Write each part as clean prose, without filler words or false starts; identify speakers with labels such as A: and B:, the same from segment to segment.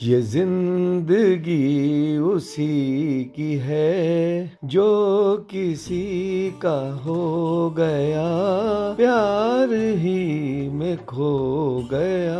A: یہ زندگی اسی کی ہے جو کسی کا ہو گیا، پیار ہی میں کھو گیا۔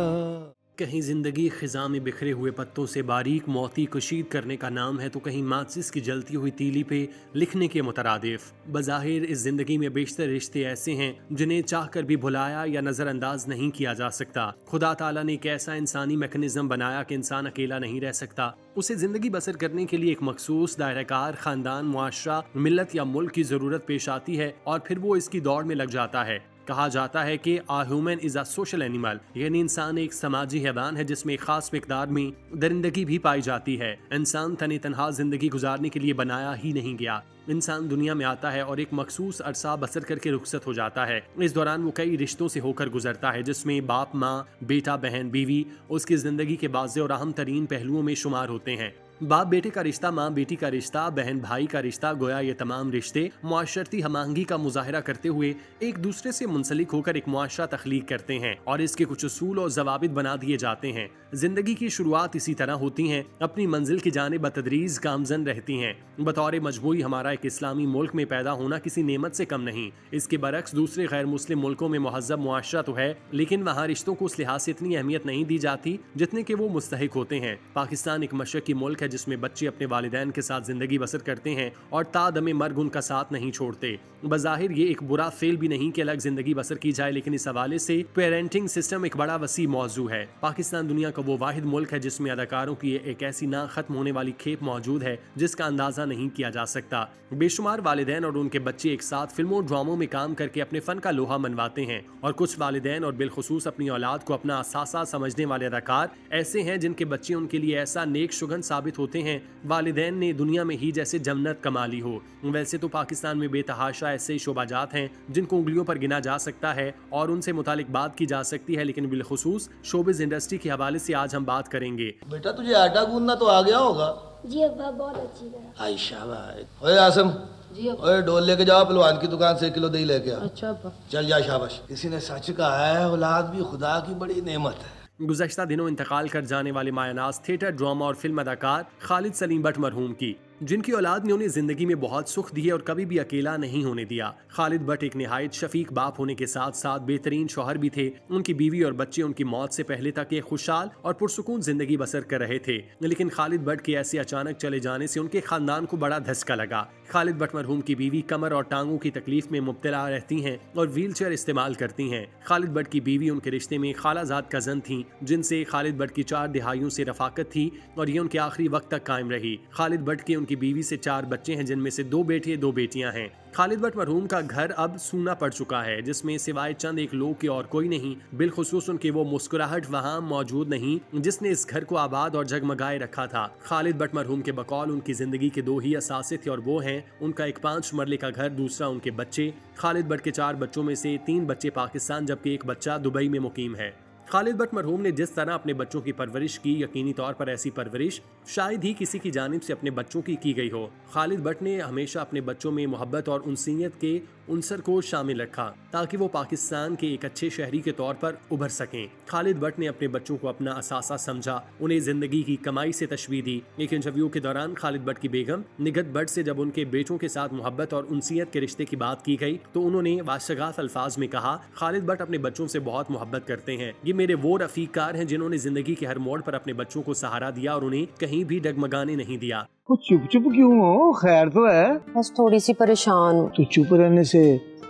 B: کہیں زندگی خزاں میں بکھرے ہوئے پتوں سے باریک موتی کشید کرنے کا نام ہے، تو کہیں ماچس کی جلتی ہوئی تیلی پہ لکھنے کے مترادف۔ بظاہر اس زندگی میں بیشتر رشتے ایسے ہیں جنہیں چاہ کر بھی بھلایا یا نظر انداز نہیں کیا جا سکتا۔ خدا تعالیٰ نے ایک ایسا انسانی میکانزم بنایا کہ انسان اکیلا نہیں رہ سکتا۔ اسے زندگی بسر کرنے کے لیے ایک مخصوص دائرہ کار، خاندان، معاشرہ، ملت یا ملک کی ضرورت پیش آتی ہے، اور پھر وہ اس کی دوڑ میں لگ جاتا ہے۔ کہا جاتا ہے کہ a human is a social animal، یعنی انسان ایک سماجی حیوان ہے جس میں ایک خاص مقدار میں درندگی بھی پائی جاتی ہے۔ انسان تن تنہا زندگی گزارنے کے لیے بنایا ہی نہیں گیا۔ انسان دنیا میں آتا ہے اور ایک مخصوص عرصہ بسر کر کے رخصت ہو جاتا ہے۔ اس دوران وہ کئی رشتوں سے ہو کر گزرتا ہے، جس میں باپ، ماں، بیٹا، بہن، بیوی اس کی زندگی کے واضح اور اہم ترین پہلوؤں میں شمار ہوتے ہیں۔ باپ بیٹے کا رشتہ، ماں بیٹی کا رشتہ، بہن بھائی کا رشتہ، گویا یہ تمام رشتے معاشرتی ہم آہنگی کا مظاہرہ کرتے ہوئے ایک دوسرے سے منسلک ہو کر ایک معاشرہ تخلیق کرتے ہیں، اور اس کے کچھ اصول اور ضوابط بنا دیے جاتے ہیں۔ زندگی کی شروعات اسی طرح ہوتی ہیں، اپنی منزل کی جانب بتدریج گامزن رہتی ہیں۔ بطور مجموعی ہمارا ایک اسلامی ملک میں پیدا ہونا کسی نعمت سے کم نہیں۔ اس کے برعکس دوسرے غیر مسلم ملکوں میں مہذب معاشرہ تو ہے، لیکن وہاں رشتوں کو اس لحاظ سے اتنی اہمیت نہیں دی جاتی جتنے کہ وہ مستحق ہوتے ہیں۔ پاکستان ایک مشرقی ملک ہے جس میں بچے اپنے والدین کے ساتھ زندگی بسر کرتے ہیں اور تا دم مرگ ان کا ساتھ نہیں چھوڑتے۔ بظاہر یہ ایک برا فعل بھی نہیں کہ الگ زندگی بسر کی جائے، لیکن اس حوالے سے پیرنٹنگ سسٹم ایک بڑا وسیع موضوع ہے۔ پاکستان دنیا کا وہ واحد ملک ہے جس میں اداکاروں کی ایک ایسی نہ ختم ہونے والی کھیپ موجود ہے جس کا اندازہ نہیں کیا جا سکتا۔ بے شمار والدین اور ان کے بچے ایک ساتھ فلموں اور ڈراموں میں کام کر کے اپنے فن کا لوہا منواتے ہیں، اور کچھ والدین اور بالخصوص اپنی اولاد کو اپنا اثاثہ سمجھنے والے اداکار ایسے ہیں جن کے بچے ان کے لیے ایسا نیک شگن ثابت ہوتے ہیں والدین نے دنیا میں ہی جیسے جنت کما لی ہو۔ ویسے تو پاکستان میں بے تحاشا ایسے شعبہ جات ہیں جن کو انگلیوں پر گنا جا سکتا ہے اور ان سے متعلق بات کی جا سکتی ہے، لیکن بالخصوص شوبز انڈسٹری کے حوالے سے آج ہم بات کریں گے۔
C: بیٹا تجھے آٹا گوندنا تو آ گیا ہوگا؟
D: جی ابا، بہت اچھی طرح۔
C: عائشہ بھائی، اوے آسم،
E: جی ابا۔
C: اوے ڈول لے کے جاؤ پہلوان کی دکان سے 1 کلو دہی لے کے آ۔
E: اچھا ابا۔
C: چل جا، شاباش۔ کسی نے سچ کہا ہے، اولاد بھی خدا کی بڑی نعمت ہے۔
B: گزشتہ دنوں انتقال کر جانے والے مایہ ناز تھیٹر، ڈرامہ اور فلم اداکار خالد سلیم بٹ مرحوم کی، جن کی اولاد نے انہیں زندگی میں بہت سکھ دیے اور کبھی بھی اکیلا نہیں ہونے دیا۔ خالد بٹ ایک نہایت شفیق باپ ہونے کے ساتھ ساتھ بہترین شوہر بھی تھے۔ ان کی بیوی اور بچے ان کی موت سے پہلے تک ایک خوشحال اور پرسکون زندگی بسر کر رہے تھے، لیکن خالد بٹ کے ایسے اچانک چلے جانے سے ان کے خاندان کو بڑا دھچکا لگا۔ خالد بٹ مرحوم کی بیوی کمر اور ٹانگوں کی تکلیف میں مبتلا رہتی ہیں اور ویل چیئر استعمال کرتی ہیں۔ خالد بٹ کی بیوی ان کے رشتے میں خالہ زاد کزن تھیں، جن سے خالد بٹ کی 4 دہائیوں سے رفاقت تھی اور یہ ان کے آخری وقت تک قائم رہی۔ خالد بٹ کے ان کی بیوی سے 4 بچے ہیں، جن میں سے 2 بیٹے 2 بیٹیاں ہیں۔ خالد بٹ مرحوم کا گھر اب سونا پڑ چکا ہے، جس میں سوائے چند ایک لوگ کے اور کوئی نہیں، بالخصوص ان کی وہ مسکراہٹ وہاں موجود نہیں جس نے اس گھر کو آباد اور جگمگائے رکھا تھا۔ خالد بٹ مرحوم کے بقول ان کی زندگی کے 2 ہی اثاثے تھے، اور وہ ہیں ان کا ایک 5 مرلے کا گھر، دوسرا ان کے بچے۔ خالد بٹ کے 4 بچوں میں سے 3 بچے پاکستان جبکہ ایک بچہ دبئی میں مقیم ہے۔ خالد بٹ مرحوم نے جس طرح اپنے بچوں کی پرورش کی، یقینی طور پر ایسی پرورش شاید ہی کسی کی جانب سے اپنے بچوں کی گئی ہو۔ خالد بٹ نے ہمیشہ اپنے بچوں میں محبت اور انسانیت کے عنصر کو شامل رکھا تاکہ وہ پاکستان کے ایک اچھے شہری کے طور پر ابھر سکیں۔ خالد بٹ نے اپنے بچوں کو اپنا اثاثہ سمجھا، انہیں زندگی کی کمائی سے تشبیہ دی۔ ایک انٹرویو کے دوران خالد بٹ کی بیگم نگہت بٹ سے جب ان کے بیٹوں کے ساتھ محبت اور انسانیت کے رشتے کی بات کی گئی تو انہوں نے واشگاف الفاظ میں کہا، خالد بٹ اپنے بچوں سے بہت محبت کرتے ہیں۔ یہ میرے وہ رفیق کار ہیں جنہوں نے زندگی کے ہر موڑ پر اپنے بچوں کو سہارا دیا اور انہیں کہیں بھی ڈگمگانے نہیں دیا۔
A: چپ چپ کیوں ہو؟ خیر تو ہے؟
E: بس تھوڑی سی پریشان ہوں۔
A: تو چپ رہنے سے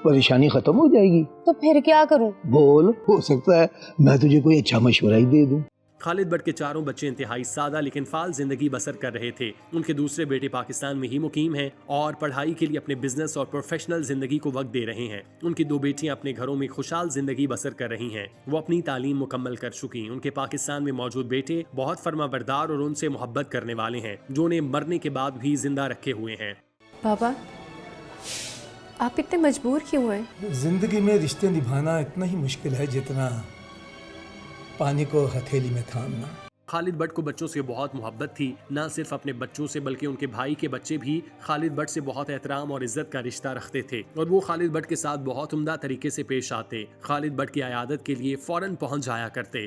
A: پریشانی ختم ہو جائے گی؟
E: تو پھر کیا کروں؟
A: بول، ہو سکتا ہے میں تجھے کوئی اچھا مشورہ ہی دے دوں۔
B: خالد بٹ کے 4 بچے انتہائی سادہ لیکن فعال زندگی بسر کر رہے تھے۔ ان کے دوسرے بیٹے پاکستان میں ہی مقیم ہیں اور پڑھائی کے لیے اپنے بزنس اور پروفیشنل زندگی کو وقت دے رہے ہیں۔ ان کی 2 بیٹیاں اپنے گھروں میں خوشحال زندگی بسر کر رہی ہیں، وہ اپنی تعلیم مکمل کر چکی۔ ان کے پاکستان میں موجود بیٹے بہت فرما بردار اور ان سے محبت کرنے والے ہیں، جو انہیں مرنے کے بعد بھی زندہ رکھے ہوئے ہیں۔
F: بابا، آپ اتنے مجبور کیوں ہیں؟
G: زندگی میں رشتے نبھانا اتنا ہی مشکل ہے جتنا پانی کو ہتھیلی میں تھامنا۔
B: خالد بٹ کو بچوں سے بہت محبت تھی، نہ صرف اپنے بچوں سے بلکہ ان کے بھائی کے بچے بھی خالد بٹ سے بہت احترام اور عزت کا رشتہ رکھتے تھے اور وہ خالد بٹ کے ساتھ بہت عمدہ طریقے سے پیش آتے۔ خالد بٹ کی عیادت کے لیے فوراً پہنچ جایا کرتے۔